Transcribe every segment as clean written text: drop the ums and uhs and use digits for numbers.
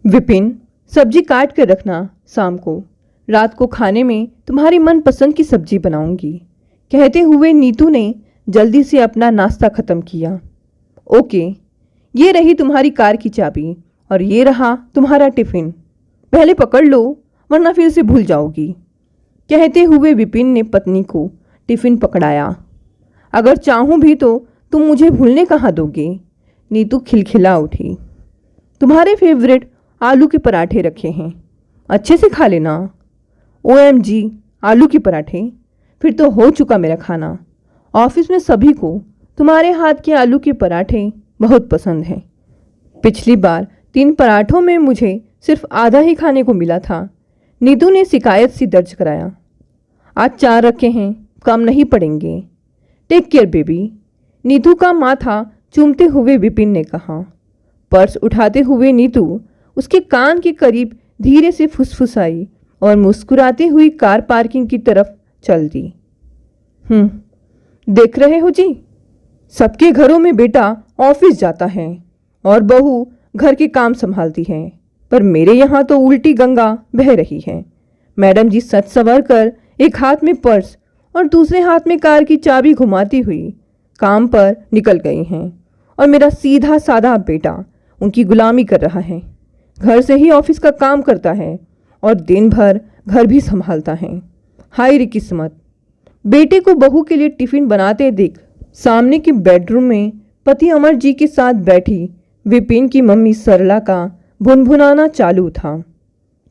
विपिन, सब्जी काट कर रखना, शाम को रात को खाने में तुम्हारी मनपसंद की सब्जी बनाऊंगी, कहते हुए नीतू ने जल्दी से अपना नाश्ता खत्म किया। ओके, ये रही तुम्हारी कार की चाबी और ये रहा तुम्हारा टिफिन, पहले पकड़ लो वरना फिर से भूल जाओगी, कहते हुए विपिन ने पत्नी को टिफिन पकड़ाया। अगर चाहूं भी तो तुम मुझे भूलने कहाँ दोगे? नीतू खिलखिला उठी। तुम्हारे फेवरेट आलू के पराठे रखे हैं, अच्छे से खा लेना। OMG, आलू के पराठे? फिर तो हो चुका मेरा खाना। ऑफिस में सभी को तुम्हारे हाथ के आलू के पराठे बहुत पसंद हैं। पिछली बार 3 पराठों में मुझे सिर्फ आधा ही खाने को मिला था, नीतू ने शिकायत सी दर्ज कराया। आज 4 रखे हैं, कम नहीं पड़ेंगे। टेक केयर बेबी, नीतू का माथा चूमते हुए विपिन ने कहा। पर्स उठाते हुए नीतू उसके कान के करीब धीरे से फुसफुसाई और मुस्कुराती हुई कार पार्किंग की तरफ चल दी। देख रहे हो जी, सबके घरों में बेटा ऑफिस जाता है और बहू घर के काम संभालती है, पर मेरे यहाँ तो उल्टी गंगा बह रही है। मैडम जी सच संवर कर एक हाथ में पर्स और दूसरे हाथ में कार की चाबी घुमाती हुई काम पर निकल गई हैं और मेरा सीधा साधा बेटा उनकी गुलामी कर रहा है। घर से ही ऑफिस का काम करता है और दिन भर घर भी संभालता है। हाय रे किस्मत। बेटे को बहू के लिए टिफिन बनाते देख सामने के बेडरूम में पति अमर जी के साथ बैठी विपिन की मम्मी सरला का भुनभुनाना चालू था।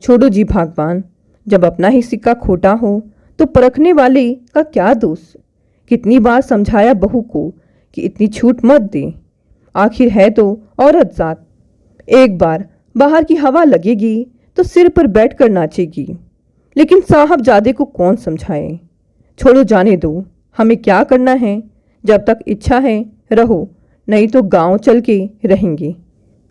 छोड़ो जी भगवान, जब अपना ही सिक्का खोटा हो तो परखने वाले का क्या दोष। कितनी बार समझाया बहू को कि इतनी छूट मत दे, आखिर है तो औरत जात। एक बार बाहर की हवा लगेगी तो सिर पर बैठकर नाचेगी, लेकिन साहबजादे को कौन समझाए। छोड़ो जाने दो, हमें क्या करना है। जब तक इच्छा है रहो, नहीं तो गांव चल के रहेंगे।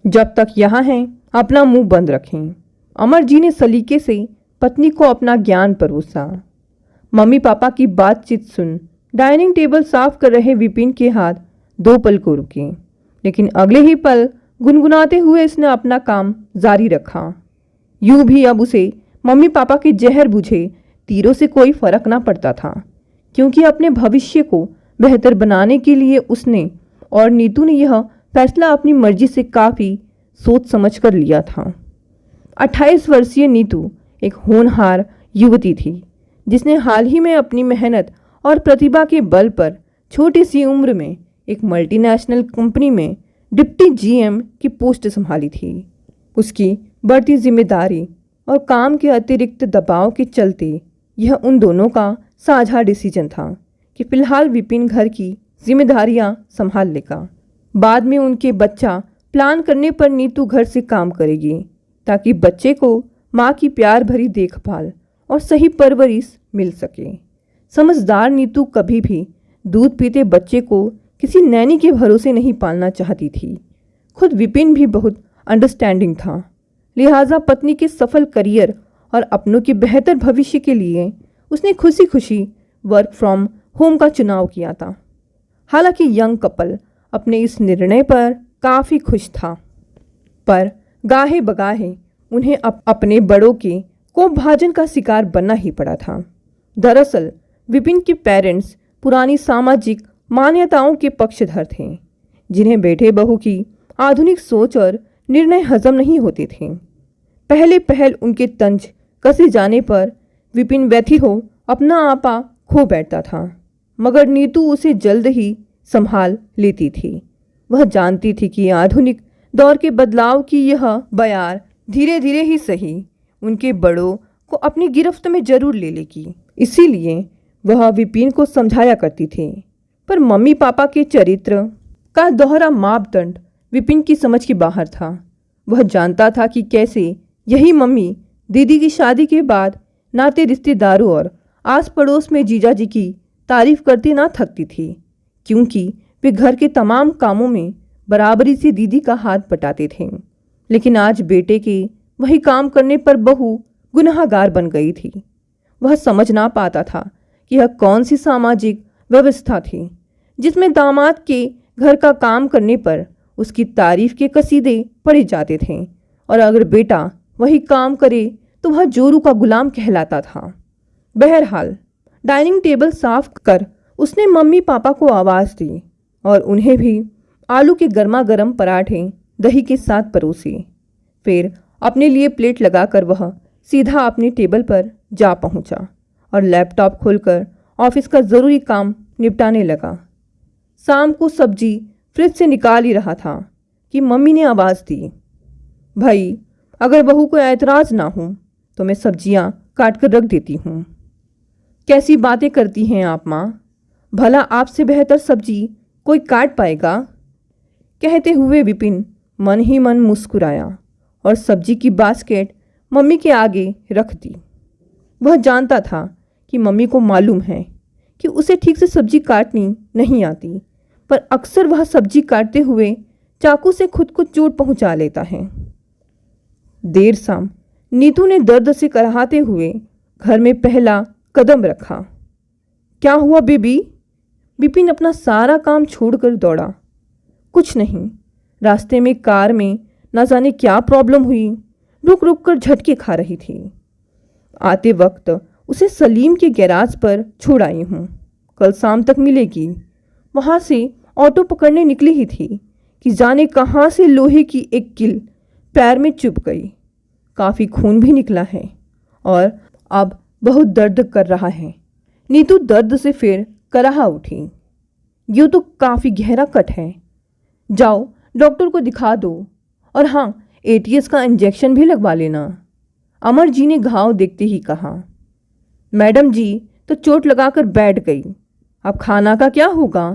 जब तक यहाँ हैं अपना मुंह बंद रखें। अमर जी ने सलीके से पत्नी को अपना ज्ञान परोसा। मम्मी पापा की बातचीत सुन डाइनिंग टेबल साफ कर रहे विपिन के हाथ 2 पल को रुके, लेकिन अगले ही पल गुनगुनाते हुए इसने अपना काम जारी रखा। यूं भी अब उसे मम्मी पापा के जहर बुझे तीरों से कोई फर्क ना पड़ता था, क्योंकि अपने भविष्य को बेहतर बनाने के लिए उसने और नीतू ने यह फैसला अपनी मर्जी से काफ़ी सोच समझ कर लिया था। 28 वर्षीय नीतू एक होनहार युवती थी, जिसने हाल ही में अपनी मेहनत और प्रतिभा के बल पर छोटी सी उम्र में एक मल्टीनेशनल कंपनी में डिप्टी GM की पोस्ट संभाली थी। उसकी बढ़ती जिम्मेदारी और काम के अतिरिक्त दबाव के चलते यह उन दोनों का साझा डिसीजन था कि फिलहाल विपिन घर की जिम्मेदारियां संभाल लेगा। बाद में उनके बच्चा प्लान करने पर नीतू घर से काम करेगी, ताकि बच्चे को माँ की प्यार भरी देखभाल और सही परवरिश मिल सके। समझदार नीतू कभी भी दूध पीते बच्चे को किसी नैनी के भरोसे नहीं पालना चाहती थी। खुद विपिन भी बहुत अंडरस्टैंडिंग था, लिहाजा पत्नी के सफल करियर और अपनों के बेहतर भविष्य के लिए उसने खुशी खुशी वर्क फ्रॉम होम का चुनाव किया था। हालांकि यंग कपल अपने इस निर्णय पर काफ़ी खुश था, पर गाहे बगाहे उन्हें अपने बड़ों के कोपभाजन का शिकार बनना ही पड़ा था। दरअसल विपिन के पेरेंट्स पुरानी सामाजिक मान्यताओं के पक्षधर थे, जिन्हें बेटे बहू की आधुनिक सोच और निर्णय हजम नहीं होते थे। पहले पहल उनके तंज कसे जाने पर विपिन व्यथित हो अपना आपा खो बैठता था, मगर नीतू उसे जल्द ही संभाल लेती थी। वह जानती थी कि आधुनिक दौर के बदलाव की यह बयार धीरे धीरे ही सही उनके बड़ों को अपनी गिरफ्त में जरूर ले लेगी। इसीलिए वह विपिन को समझाया करती थी, पर मम्मी पापा के चरित्र का दोहरा मापदंड विपिन की समझ के बाहर था। वह जानता था कि कैसे यही मम्मी दीदी की शादी के बाद नाते रिश्तेदारों और आस पड़ोस में जीजा जी की तारीफ करती ना थकती थी, क्योंकि वे घर के तमाम कामों में बराबरी से दीदी का हाथ बटाते थे। लेकिन आज बेटे के वही काम करने पर बहू गुनहगार बन गई थी। वह समझ ना पाता था कि यह कौन सी सामाजिक व्यवस्था थी जिसमें दामाद के घर का काम करने पर उसकी तारीफ के कसीदे पढ़े जाते थे और अगर बेटा वही काम करे तो वह जोरू का गुलाम कहलाता था। बहरहाल डाइनिंग टेबल साफ कर उसने मम्मी पापा को आवाज़ दी और उन्हें भी आलू के गर्मा गर्म पराठे दही के साथ परोसे। फिर अपने लिए प्लेट लगाकर वह सीधा अपने टेबल पर जा पहुंचा और लैपटॉप खोलकर ऑफिस का ज़रूरी काम निपटाने लगा। शाम को सब्जी फ्रिज से निकाल ही रहा था कि मम्मी ने आवाज़ दी, भाई अगर बहू को ऐतराज़ ना हो तो मैं सब्जियां काट कर रख देती हूँ। कैसी बातें करती हैं आप माँ, भला आपसे बेहतर सब्जी कोई काट पाएगा? कहते हुए विपिन मन ही मन मुस्कुराया और सब्जी की बास्केट मम्मी के आगे रख दी। वह जानता था कि मम्मी को मालूम है कि उसे ठीक से सब्जी काटनी नहीं आती, पर अक्सर वह सब्जी काटते हुए चाकू से खुद को चोट पहुंचा लेता है। देर शाम नीतू ने दर्द से कराहते हुए घर में पहला कदम रखा। क्या हुआ बेबी? विपिन अपना सारा काम छोड़कर दौड़ा। कुछ नहीं, रास्ते में कार में न जाने क्या प्रॉब्लम हुई, रुक रुक कर झटके खा रही थी। आते वक्त उसे सलीम के गैराज पर छोड़ आई हूँ, कल शाम तक मिलेगी। वहाँ से ऑटो पकड़ने निकली ही थी कि जाने कहाँ से लोहे की एक कील पैर में चुभ गई। काफ़ी खून भी निकला है और अब बहुत दर्द कर रहा है। नीतू दर्द से फिर कराहा उठी। यूँ तो काफ़ी गहरा कट है, जाओ डॉक्टर को दिखा दो, और हाँ एटीएस का इंजेक्शन भी लगवा लेना। अमर जी ने घाव देखते ही कहा। मैडम जी तो चोट लगाकर बैठ गई, अब खाना का क्या होगा?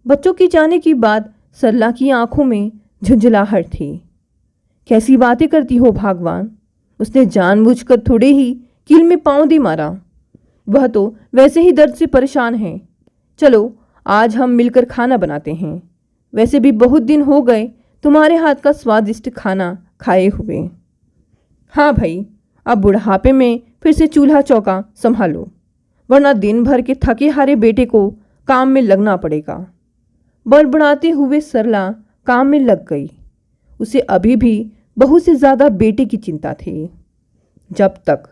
बच्चों की जाने की बात सरला की आंखों में झुंझलाहट थी। कैसी बातें करती हो भगवान, उसने जानबूझकर थोड़े ही कील में पांव दे मारा। वह तो वैसे ही दर्द से परेशान है। चलो आज हम मिलकर खाना बनाते हैं, वैसे भी बहुत दिन हो गए तुम्हारे हाथ का स्वादिष्ट खाना खाए हुए। हाँ भाई, अब बुढ़ापे में फिर से चूल्हा चौका संभालो, वरना दिन भर के थके हारे बेटे को काम में लगना पड़ेगा। बड़बड़ाते हुए सरला काम में लग गई। उसे अभी भी बहू से ज़्यादा बेटे की चिंता थी। जब तक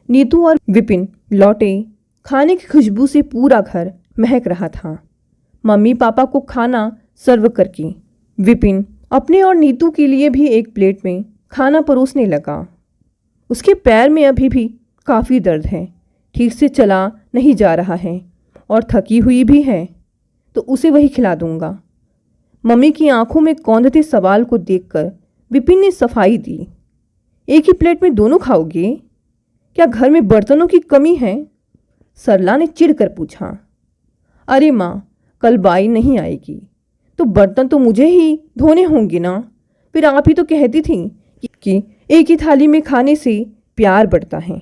नीतू और विपिन लौटे, खाने की खुशबू से पूरा घर महक रहा था। मम्मी पापा को खाना सर्व करके विपिन अपने और नीतू के लिए भी एक प्लेट में खाना परोसने लगा। उसके पैर में अभी भी काफ़ी दर्द है, ठीक से चला नहीं जा रहा है और थकी हुई भी है, तो उसे वही खिला दूंगा। मम्मी की आंखों में कौंधते सवाल को देखकर विपिन ने सफाई दी। एक ही प्लेट में दोनों खाओगे? क्या घर में बर्तनों की कमी है? सरला ने चिढ़कर पूछा। अरे माँ, कल बाई नहीं आएगी तो बर्तन तो मुझे ही धोने होंगे ना। फिर आप ही तो कहती थी कि एक ही थाली में खाने से प्यार बढ़ता है।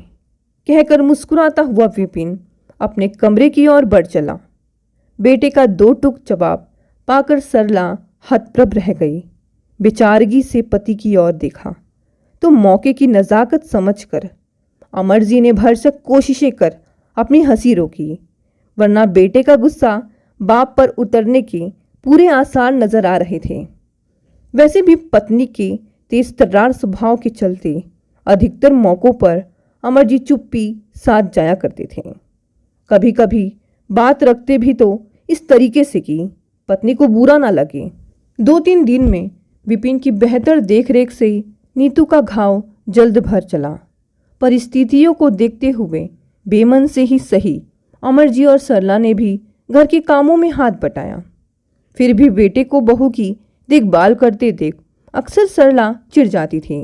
कहकर मुस्कुराता हुआ विपिन अपने कमरे की ओर बढ़ चला। बेटे का दो टुक जवाब पाकर सरला हतप्रभ रह गई। बेचारगी से पति की ओर देखा तो मौके की नज़ाकत समझकर अमर जी ने भरसक कोशिशें कर अपनी हंसी रोकी, वरना बेटे का गुस्सा बाप पर उतरने के पूरे आसार नजर आ रहे थे। वैसे भी पत्नी के तेज तर्रार स्वभाव के चलते अधिकतर मौक़ों पर अमर जी चुप्पी साध जाया करते थे। कभी कभी बात रखते भी तो इस तरीके से कि पत्नी को बुरा ना लगे। 2-3 दिन में विपिन की बेहतर देखरेख से नीतू का घाव जल्द भर चला। परिस्थितियों को देखते हुए बेमन से ही सही अमर जी और सरला ने भी घर के कामों में हाथ बटाया। फिर भी बेटे को बहू की देखभाल करते देख अक्सर सरला चिढ़ जाती थी।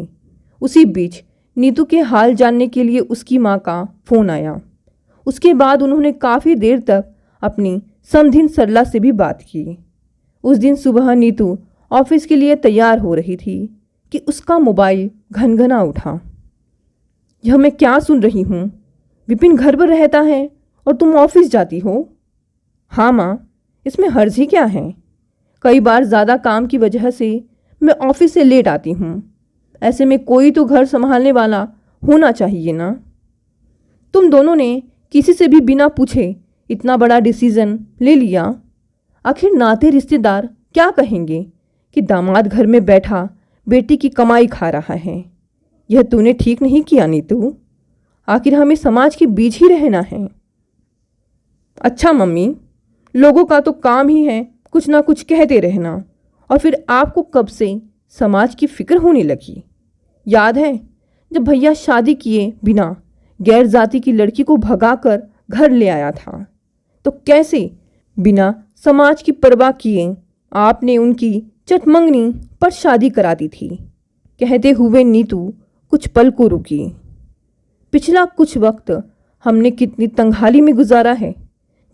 उसी बीच नीतू के हाल जानने के लिए उसकी माँ का फ़ोन आया। उसके बाद उन्होंने काफ़ी देर तक अपनी समधिन सरला से भी बात की। उस दिन सुबह नीतू ऑफिस के लिए तैयार हो रही थी कि उसका मोबाइल घनघना उठा। यह मैं क्या सुन रही हूँ? विपिन घर पर रहता है और तुम ऑफिस जाती हो? हाँ माँ, इसमें हर्ज ही क्या है? कई बार ज़्यादा काम की वजह से मैं ऑफिस से लेट आती हूँ। ऐसे में कोई तो घर संभालने वाला होना चाहिए ना। तुम दोनों ने किसी से भी बिना पूछे इतना बड़ा डिसीज़न ले लिया। आखिर नाते रिश्तेदार क्या कहेंगे कि दामाद घर में बैठा बेटी की कमाई खा रहा है। यह तूने ठीक नहीं किया नीतू। आखिर हमें समाज के बीच ही रहना है। अच्छा मम्मी, लोगों का तो काम ही है कुछ ना कुछ कहते रहना, और फिर आपको कब से समाज की फिक्र होने लगी? याद है जब भैया शादी किए बिना गैर जाति की लड़की को भगाकर घर ले आया था, तो कैसे बिना समाज की परवाह किए आपने उनकी चटमंगनी पर शादी करा दी थी। कहते हुए नीतू कुछ पल को रुकी। पिछला कुछ वक्त हमने कितनी तंगहाली में गुजारा है।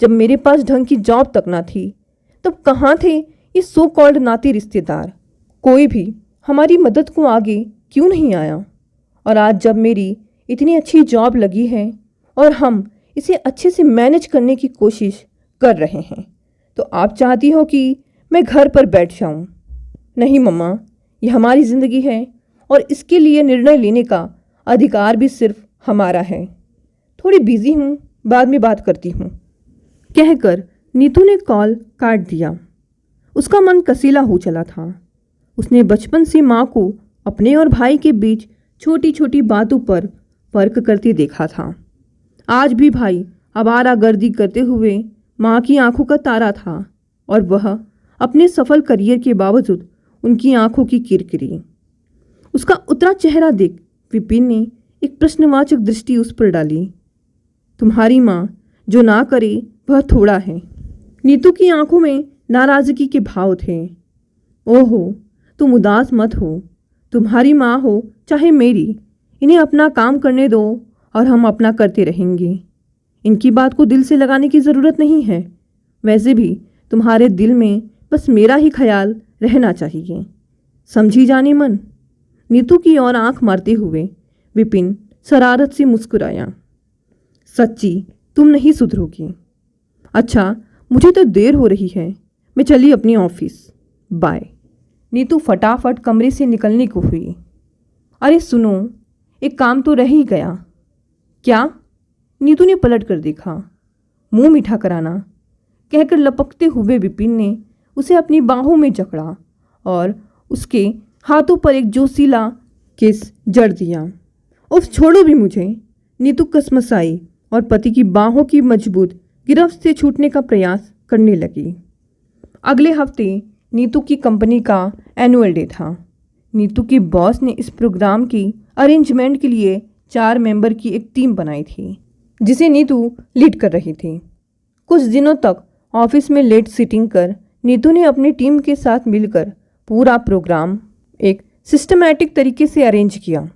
जब मेरे पास ढंग की जॉब तक ना थी, तब कहाँ थे ये सो कॉल्ड नाती रिश्तेदार? कोई भी हमारी मदद को आगे क्यों नहीं आया? और आज जब मेरी इतनी अच्छी जॉब लगी है और हम इसे अच्छे से मैनेज करने की कोशिश कर रहे हैं, तो आप चाहती हो कि मैं घर पर बैठ जाऊं? नहीं मम्मा, ये हमारी ज़िंदगी है और इसके लिए निर्णय लेने का अधिकार भी सिर्फ हमारा है। थोड़ी बिजी हूँ, बाद में बात करती हूँ, कहकर नीतू ने कॉल काट दिया। उसका मन कसीला हो चला था। उसने बचपन से माँ को अपने और भाई के बीच छोटी छोटी बातों पर फर्क करते देखा था। आज भी भाई आवारागर्दी करते हुए माँ की आंखों का तारा था, और वह अपने सफल करियर के बावजूद उनकी आंखों की किरकिरी। उसका उतरा चेहरा देख विपिन ने एक प्रश्नवाचक दृष्टि उस पर डाली। तुम्हारी माँ जो ना करे वह थोड़ा है। नीतू की आंखों में नाराजगी के भाव थे। ओहो, तुम उदास मत हो। तुम्हारी माँ हो चाहे मेरी, इन्हें अपना काम करने दो और हम अपना करते रहेंगे। इनकी बात को दिल से लगाने की ज़रूरत नहीं है। वैसे भी तुम्हारे दिल में बस मेरा ही ख्याल रहना चाहिए, समझी जाने मन? नीतू की ओर आंख मारते हुए विपिन शरारत से मुस्कुराया। सच्ची तुम नहीं सुधरोगी। अच्छा, मुझे तो देर हो रही है, मैं चली अपनी ऑफिस, बाय। नीतू फटाफट कमरे से निकलने को हुई। अरे सुनो, एक काम तो रह ही गया। क्या? नीतू ने पलट कर देखा। मुंह मीठा कराना, कहकर लपकते हुए विपिन ने उसे अपनी बाहों में जकड़ा और उसके हाथों पर एक जोशीला किस जड़ दिया। उफ, छोड़ो भी मुझे। नीतू कसमसाई और पति की बाहों की मजबूत गिरफ्त से छूटने का प्रयास करने लगी। अगले हफ्ते नीतू की कंपनी का एनुअल डे था। नीतू की बॉस ने इस प्रोग्राम की अरेंजमेंट के लिए 4 मेंबर की एक टीम बनाई थी, जिसे नीतू लीड कर रही थी। कुछ दिनों तक ऑफिस में लेट सिटिंग कर नीतू ने अपनी टीम के साथ मिलकर पूरा प्रोग्राम एक सिस्टमैटिक तरीके से अरेंज किया,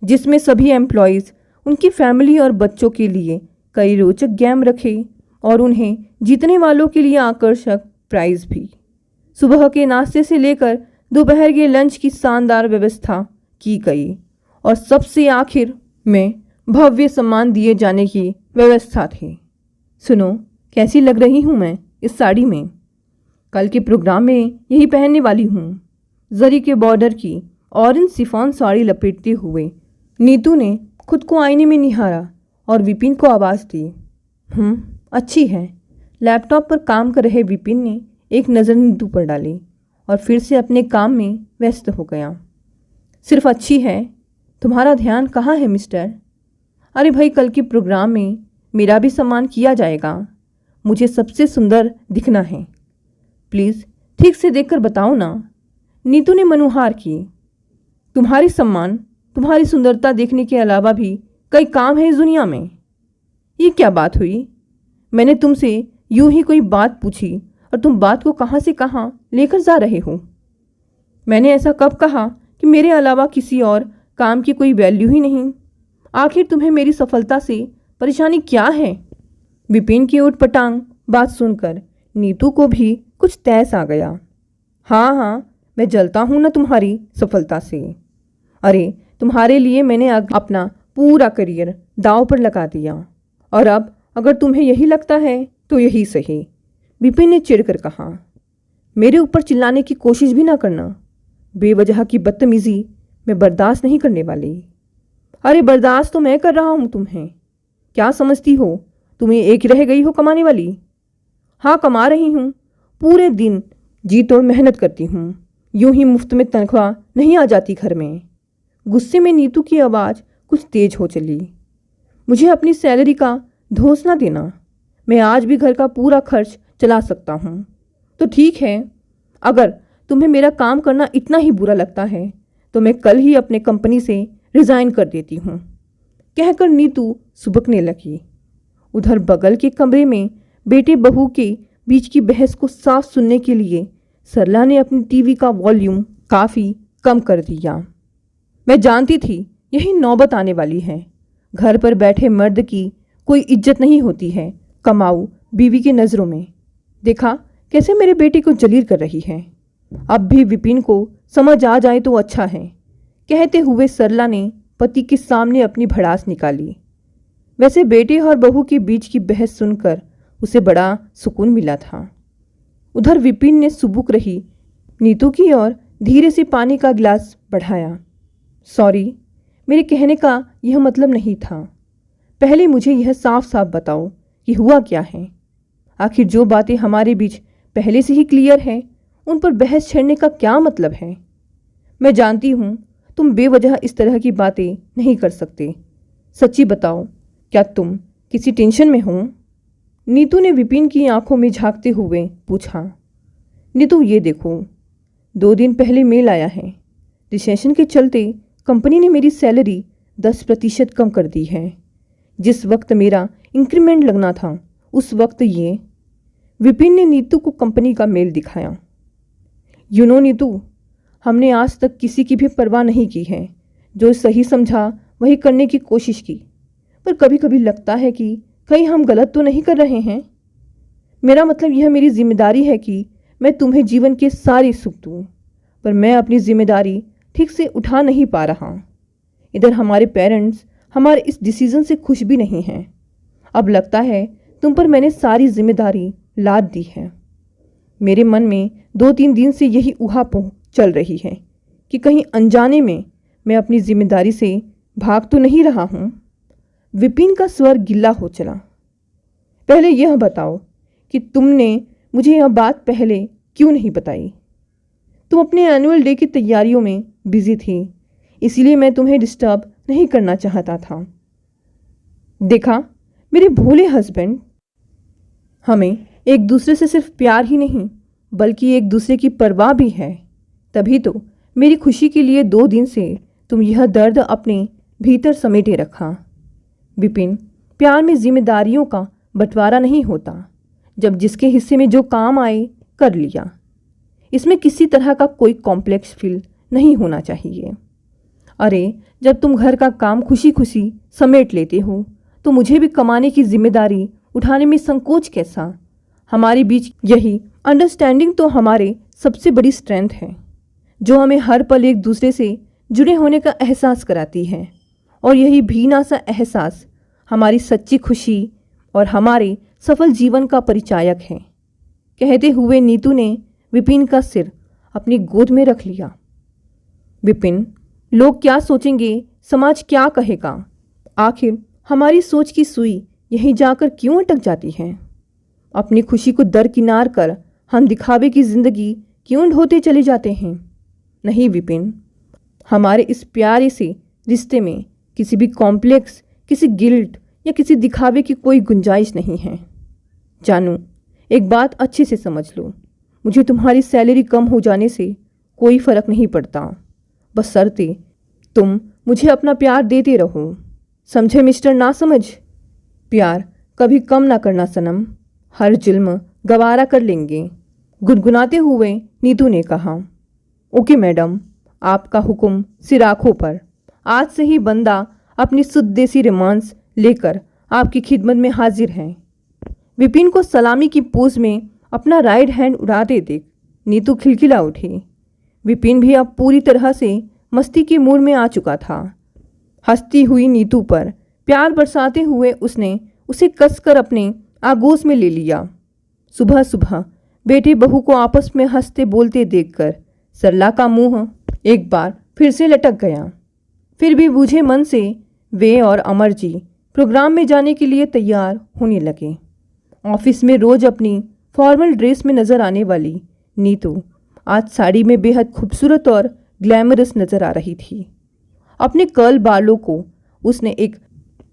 जिसमें सभी एम्प्लॉयज़, उनकी फैमिली और बच्चों के लिए कई रोचक गेम रखे और उन्हें जीतने वालों के लिए आकर्षक प्राइज़ भी। सुबह के नाश्ते से लेकर दोपहर के लंच की शानदार व्यवस्था की गई और सबसे आखिर में भव्य सम्मान दिए जाने की व्यवस्था थी। सुनो, कैसी लग रही हूँ मैं इस साड़ी में? कल के प्रोग्राम में यही पहनने वाली हूँ। जरी के बॉर्डर की ऑरेंज शिफॉन साड़ी लपेटते हुए नीतू ने खुद को आईने में निहारा और विपिन को आवाज़ दी। अच्छी है। लैपटॉप पर काम कर रहे विपिन ने एक नज़र नीतू पर डाली और फिर से अपने काम में व्यस्त हो गया। सिर्फ अच्छी है, तुम्हारा ध्यान कहाँ है मिस्टर? अरे भाई, कल के प्रोग्राम में मेरा भी सम्मान किया जाएगा। मुझे सबसे सुंदर दिखना है। प्लीज़ ठीक से देखकर बताओ ना। नीतू ने मनुहार की। तुम्हारी सम्मान, तुम्हारी सुंदरता देखने के अलावा भी कई काम है इस दुनिया में। ये क्या बात हुई? मैंने तुमसे यूं ही कोई बात पूछी और तुम बात को कहाँ से कहाँ लेकर जा रहे हो। मैंने ऐसा कब कहा कि मेरे अलावा किसी और काम की कोई वैल्यू ही नहीं? आखिर तुम्हें मेरी सफलता से परेशानी क्या है? विपिन की उटपटांग बात सुनकर नीतू को भी कुछ तैस आ गया। हाँ, मैं जलता हूँ ना तुम्हारी सफलता से। अरे, तुम्हारे लिए मैंने अपना पूरा करियर दांव पर लगा दिया, और अब अगर तुम्हें यही लगता है तो यही सही, विपिन ने चिढ़कर कहा। मेरे ऊपर चिल्लाने की कोशिश भी ना करना। बेवजह की बदतमीजी मैं बर्दाश्त नहीं करने वाली। अरे, बर्दाश्त तो मैं कर रहा हूँ तुम्हें। क्या समझती हो तुम्हें एक रह गई हो कमाने वाली? हाँ, कमा रही हूँ। पूरे दिन जी तोड़ मेहनत करती हूँ, यूं ही मुफ्त में तनख्वाह नहीं आ जाती घर में। गुस्से में नीतू की आवाज़ कुछ तेज हो चली। मुझे अपनी सैलरी का धोस ना देना, मैं आज भी घर का पूरा खर्च चला सकता हूँ। तो ठीक है, अगर तुम्हें मेरा काम करना इतना ही बुरा लगता है तो मैं कल ही अपने कंपनी से रिज़ाइन कर देती हूँ, कहकर नीतू सुबकने लगी। उधर बगल के कमरे में बेटे बहू के बीच की बहस को साफ सुनने के लिए सरला ने अपनी टीवी का वॉल्यूम काफ़ी कम कर दिया। मैं जानती थी यही नौबत आने वाली है। घर पर बैठे मर्द की कोई इज्जत नहीं होती है कमाऊ बीवी की नज़रों में। देखा कैसे मेरे बेटे को जलील कर रही है। अब भी विपिन को समझ आ जाए तो अच्छा है, कहते हुए सरला ने पति के सामने अपनी भड़ास निकाली। वैसे बेटे और बहू के बीच की बहस सुनकर उसे बड़ा सुकून मिला था। उधर विपिन ने सुबुक रही नीतू की ओर धीरे से पानी का गिलास बढ़ाया। सॉरी, मेरे कहने का यह मतलब नहीं था। पहले मुझे यह साफ साफ बताओ कि हुआ क्या है। आखिर जो बातें हमारे बीच पहले से ही क्लियर हैं, उन पर बहस छेड़ने का क्या मतलब है। मैं जानती हूँ तुम बेवजह इस तरह की बातें नहीं कर सकते। सच्ची बताओ, क्या तुम किसी टेंशन में हो? नीतू ने विपिन की आंखों में झांकते हुए पूछा। नीतू, ये देखो, 2 दिन पहले मेल आया है। रिसेशन के चलते कंपनी ने मेरी सैलरी 10% कम कर दी है। जिस वक्त मेरा इंक्रीमेंट लगना था उस वक्त ये। विपिन ने नीतू को कंपनी का मेल दिखाया। नीतू, हमने आज तक किसी की भी परवाह नहीं की है। जो सही समझा वही करने की कोशिश की, पर कभी कभी लगता है कि कहीं हम गलत तो नहीं कर रहे हैं। मेरा मतलब यह मेरी जिम्मेदारी है कि मैं तुम्हें जीवन के सारे सुख दूँ, पर मैं अपनी जिम्मेदारी ठीक से उठा नहीं पा रहा। इधर हमारे पेरेंट्स हमारे इस डिसीज़न से खुश भी नहीं हैं। अब लगता है तुम पर मैंने सारी जिम्मेदारी लाद दी है। मेरे मन में 2-3 दिन से यही ऊहापोह चल रही है कि कहीं अनजाने में मैं अपनी जिम्मेदारी से भाग तो नहीं रहा हूँ। विपिन का स्वर गिल्ला हो चला। पहले यह बताओ कि तुमने मुझे यह बात पहले क्यों नहीं बताई? तुम अपने एनुअल डे की तैयारियों में बिजी थी, इसीलिए मैं तुम्हें डिस्टर्ब नहीं करना चाहता था। देखा मेरे भोले हस्बैंड, हमें एक दूसरे से सिर्फ प्यार ही नहीं बल्कि एक दूसरे की परवाह भी है। तभी तो मेरी खुशी के लिए 2 दिन से तुम यह दर्द अपने भीतर समेटे रखा। विपिन, प्यार में जिम्मेदारियों का बंटवारा नहीं होता। जब जिसके हिस्से में जो काम आए कर लिया। इसमें किसी तरह का कोई कॉम्प्लेक्स फील नहीं होना चाहिए। अरे, जब तुम घर का काम खुशी खुशी समेट लेते हो तो मुझे भी कमाने की जिम्मेदारी उठाने में संकोच कैसा? हमारे बीच यही अंडरस्टैंडिंग तो हमारे सबसे बड़ी स्ट्रेंथ है, जो हमें हर पल एक दूसरे से जुड़े होने का एहसास कराती है। और यही भीना सा एहसास हमारी सच्ची खुशी और हमारे सफल जीवन का परिचायक है। कहते हुए नीतू ने विपिन का सिर अपनी गोद में रख लिया। विपिन, लोग क्या सोचेंगे, समाज क्या कहेगा? आखिर हमारी सोच की सुई यहीं जाकर क्यों अटक जाती है? अपनी खुशी को दरकिनार कर हम दिखावे की जिंदगी क्यों ढोते चले जाते हैं? नहीं विपिन, हमारे इस प्यारे से रिश्ते में किसी भी कॉम्प्लेक्स, किसी गिल्ट या किसी दिखावे की कोई गुंजाइश नहीं है। जानू, एक बात अच्छे से समझ लो, मुझे तुम्हारी सैलरी कम हो जाने से कोई फ़र्क नहीं पड़ता, बशर्ते तुम मुझे अपना प्यार देते रहो। समझे मिस्टर ना समझ? प्यार कभी कम ना करना सनम, हर जुल्म गवारा कर लेंगे। गुनगुनाते हुए नीतू ने कहा। ओके मैडम, आपका हुक्म सिर आँखों पर। आज से ही बंदा अपनी शुद्ध देसी रोमांस लेकर आपकी खिदमत में हाजिर है। विपिन को सलामी की पोज में अपना राइट हैंड उड़ाते देख नीतू खिलखिला उठी। विपिन भी अब पूरी तरह से मस्ती के मूड में आ चुका था। हंसती हुई नीतू पर प्यार बरसाते हुए उसने उसे कसकर अपने आगोश में ले लिया। सुबह सुबह बेटे बहू को आपस में हंसते बोलते देखकर सरला का मुंह एक बार फिर से लटक गया। फिर भी बूझे मन से वे और अमर जी प्रोग्राम में जाने के लिए तैयार होने लगे। ऑफिस में रोज अपनी फॉर्मल ड्रेस में नज़र आने वाली नीतू आज साड़ी में बेहद खूबसूरत और ग्लैमरस नजर आ रही थी। अपने कर्ल बालों को उसने एक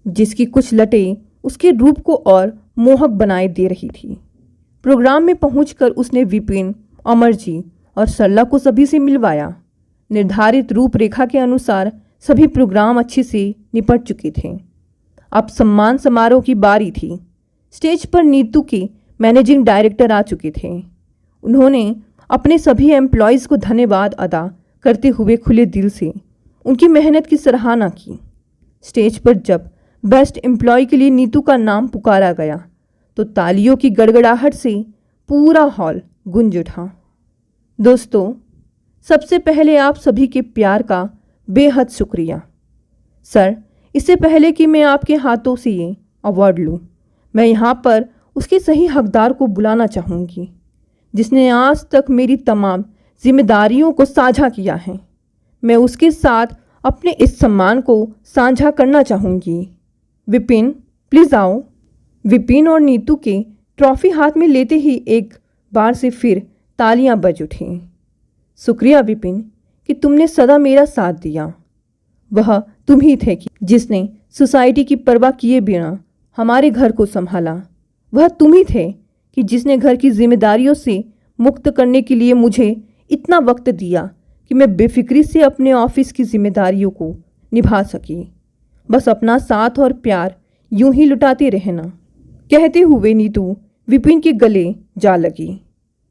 जिसकी कुछ लटें उसके रूप को और मोहक बनाए दे रही थी। प्रोग्राम में पहुंचकर उसने विपिन, अमरजी और सरला को सभी से मिलवाया। निर्धारित रूपरेखा के अनुसार सभी प्रोग्राम अच्छे से निपट चुके थे। अब सम्मान समारोह की बारी थी। स्टेज पर नीतू के मैनेजिंग डायरेक्टर आ चुके थे। उन्होंने अपने सभी एम्प्लॉयज़ को धन्यवाद अदा करते हुए खुले दिल से उनकी मेहनत की सराहना की। स्टेज पर जब बेस्ट एम्प्लॉय के लिए नीतू का नाम पुकारा गया तो तालियों की गड़गड़ाहट से पूरा हॉल गूंज उठा। दोस्तों, सबसे पहले आप सभी के प्यार का बेहद शुक्रिया। सर, इससे पहले कि मैं आपके हाथों से ये अवार्ड लूँ, मैं यहाँ पर उसके सही हकदार को बुलाना चाहूँगी जिसने आज तक मेरी तमाम जिम्मेदारियों को साझा किया है। मैं उसके साथ अपने इस सम्मान को साझा करना चाहूँगी। विपिन, प्लीज़ आओ। विपिन और नीतू के ट्रॉफी हाथ में लेते ही एक बार से फिर तालियां बज उठीं। शुक्रिया विपिन कि तुमने सदा मेरा साथ दिया। वह तुम ही थे कि जिसने सोसाइटी की परवाह किए बिना हमारे घर को संभाला। वह तुम ही थे कि जिसने घर की जिम्मेदारियों से मुक्त करने के लिए मुझे इतना वक्त दिया कि मैं बेफिक्री से अपने ऑफिस की जिम्मेदारियों को निभा सकी। बस अपना साथ और प्यार यूं ही लुटाते रहना। कहते हुए नीतू विपिन के गले जा लगी।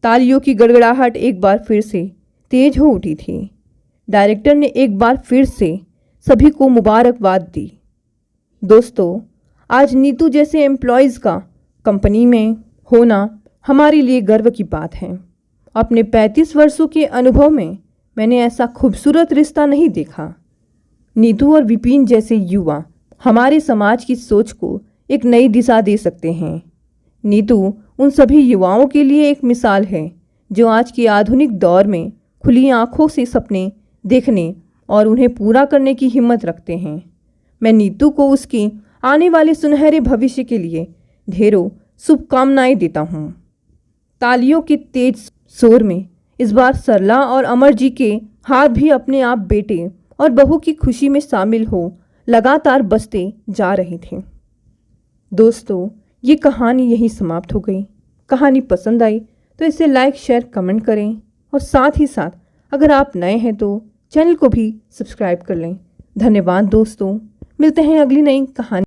तालियों की गड़गड़ाहट एक बार फिर से तेज हो उठी थी। डायरेक्टर ने एक बार फिर से सभी को मुबारकबाद दी। दोस्तों, आज नीतू जैसे एम्प्लॉयज़ का कंपनी में होना हमारे लिए गर्व की बात है। अपने 35 वर्षों के अनुभव में मैंने ऐसा खूबसूरत रिश्ता नहीं देखा। नीतू और विपिन जैसे युवा हमारे समाज की सोच को एक नई दिशा दे सकते हैं। नीतू उन सभी युवाओं के लिए एक मिसाल है जो आज के आधुनिक दौर में खुली आंखों से सपने देखने और उन्हें पूरा करने की हिम्मत रखते हैं। मैं नीतू को उसकी आने वाले सुनहरे भविष्य के लिए ढेरों शुभकामनाएं देता हूँ। तालियों के तेज शोर में इस बार सरला और अमर जी के हाथ भी अपने आप बेटे और बहू की खुशी में शामिल हो लगातार बजते जा रहे थे। दोस्तों, ये कहानी यहीं समाप्त हो गई। कहानी पसंद आई तो इसे लाइक, शेयर, कमेंट करें और साथ ही साथ अगर आप नए हैं तो चैनल को भी सब्सक्राइब कर लें। धन्यवाद दोस्तों, मिलते हैं अगली नई कहानी।